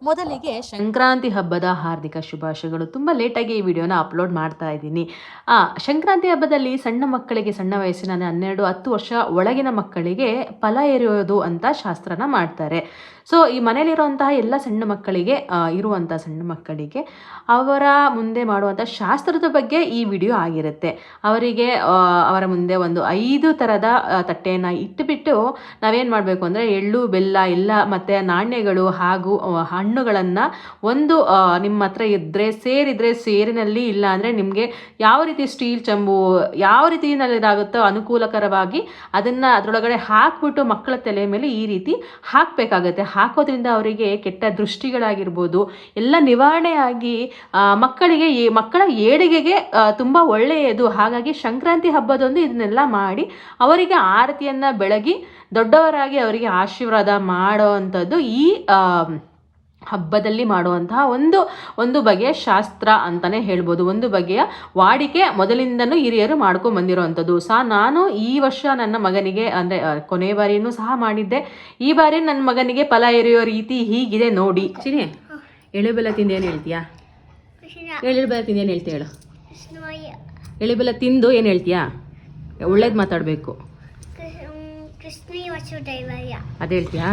ಮೊದಲಿಗೆ ಸಂಕ್ರಾಂತಿ ಹಬ್ಬದ ಹಾರ್ದಿಕ ಶುಭಾಶಯಗಳು. ತುಂಬ ಲೇಟಾಗಿ ಈ ವಿಡಿಯೋನ ಅಪ್ಲೋಡ್ ಮಾಡ್ತಾ ಇದ್ದೀನಿ. ಸಂಕ್ರಾಂತಿ ಹಬ್ಬದಲ್ಲಿ ಸಣ್ಣ ಮಕ್ಕಳಿಗೆ, ಸಣ್ಣ ವಯಸ್ಸಿನ 12-10 ವರ್ಷ ಒಳಗಿನ ಮಕ್ಕಳಿಗೆ ಫಲ ಎರೆಯೋದು ಅಂತ ಶಾಸ್ತ್ರನ ಮಾಡ್ತಾರೆ. ಸೊ ಈ ಮನೇಲಿರುವಂತಹ ಎಲ್ಲ ಸಣ್ಣ ಮಕ್ಕಳಿಗೆ ಸಣ್ಣ ಮಕ್ಕಳಿಗೆ ಅವರ ಮುಂದೆ ಮಾಡುವಂಥ ಶಾಸ್ತ್ರದ ಬಗ್ಗೆ ಈ ವಿಡಿಯೋ ಆಗಿರುತ್ತೆ. ಅವರಿಗೆ ಅವರ ಮುಂದೆ ಒಂದು 5 ಥರದ ತಟ್ಟೆಯನ್ನು ಇಟ್ಟುಬಿಟ್ಟು ನಾವೇನು ಮಾಡಬೇಕು ಅಂದರೆ ಎಳ್ಳು, ಬೆಲ್ಲ ಎಲ್ಲ ಮತ್ತು ನಾಣ್ಯಗಳು ಹಾಗೂ ಹಣ್ಣುಗಳನ್ನು ಒಂದು ನಿಮ್ಮ ಹತ್ರ ಸೇರಿದರೆ ಸೇರಿನಲ್ಲಿ, ಇಲ್ಲ ಅಂದರೆ ನಿಮಗೆ ಯಾವ ರೀತಿ ಸ್ಟೀಲ್ ಚಂಬು ಯಾವ ರೀತಿಯಲ್ಲಿದಾಗುತ್ತೋ ಅನುಕೂಲಕರವಾಗಿ ಅದನ್ನು ಅದರೊಳಗಡೆ ಹಾಕ್ಬಿಟ್ಟು ಮಕ್ಕಳ ತಲೆ ಮೇಲೆ ಈ ರೀತಿ ಹಾಕಬೇಕಾಗತ್ತೆ. ಹಾಕೋದ್ರಿಂದ ಅವರಿಗೆ ಕೆಟ್ಟ ದೃಷ್ಟಿಗಳಾಗಿರ್ಬೋದು ಎಲ್ಲ ನಿವಾರಣೆಯಾಗಿ ಮಕ್ಕಳ ಏಳಿಗೆಗೆ ತುಂಬ ಒಳ್ಳೆಯದು. ಹಾಗಾಗಿ ಸಂಕ್ರಾಂತಿ ಹಬ್ಬದೊಂದು ಇದನ್ನೆಲ್ಲ ಮಾಡಿ ಅವರಿಗೆ ಆರತಿಯನ್ನು ಬೆಳಗಿ ದೊಡ್ಡವರಾಗಿ ಅವರಿಗೆ ಆಶೀರ್ವಾದ ಮಾಡೋ ಅಂಥದ್ದು ಈ ಹಬ್ಬದಲ್ಲಿ ಮಾಡುವಂತಹ ಒಂದು ಬಗೆಯ ಶಾಸ್ತ್ರ ಅಂತಲೇ ಹೇಳ್ಬೋದು. ಒಂದು ಬಗೆಯ ವಾಡಿಕೆ ಮೊದಲಿಂದನೂ ಹಿರಿಯರು ಮಾಡ್ಕೊಂಡು ಬಂದಿರೋವಂಥದ್ದು. ನಾನು ಈ ವರ್ಷ ನನ್ನ ಮಗನಿಗೆ ಅಂದರೆ ಕೊನೆ ಬಾರಿನೂ ಸಹ ಮಾಡಿದ್ದೆ. ಈ ಬಾರಿ ನನ್ನ ಮಗನಿಗೆ ಫಲ ಎರೆಯೋ ರೀತಿ ಹೀಗಿದೆ ನೋಡಿ. ಚಿನಿ, ಎಳೆಬೆಲ್ಲ ತಿಂದು ಏನು ಹೇಳ್ತೀಯಾ? ಎಳೆಬೆಲ್ಲ ತಿಂದು ಏನು ಹೇಳ್ತೀಯ ಹೇಳು? ಎಳೆಬೆಲ್ಲ ತಿಂದು ಏನು ಹೇಳ್ತೀಯಾ? ಒಳ್ಳೇದು ಮಾತಾಡಬೇಕು. ಅದು ಹೇಳ್ತೀಯಾ?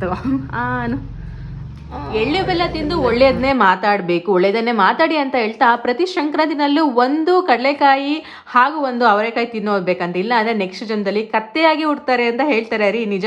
ತಗೋ. ಎಳ್ಳು ಬೆಲ್ಲ ತಿಂದು ಒಳ್ಳೆಯದನ್ನೇ ಮಾತಾಡಬೇಕು, ಒಳ್ಳೆಯದನ್ನೇ ಮಾತಾಡಿ ಅಂತ ಹೇಳ್ತಾ ಪ್ರತಿ ಸಂಕ್ರಾಂತಿನಲ್ಲೂ ಒಂದು ಕಡಲೆಕಾಯಿ ಹಾಗೂ ಒಂದು ಅವರೆಕಾಯಿ ತಿನ್ನೋಬೇಕಂತ. ಇಲ್ಲ ಅಂದರೆ ನೆಕ್ಸ್ಟ್ ಜನ್ಮದಲ್ಲಿ ಕತ್ತೆಯಾಗಿ ಹುಡ್ತಾರೆ ಅಂತ ಹೇಳ್ತಾರೆ. ರೀ ನಿಜ.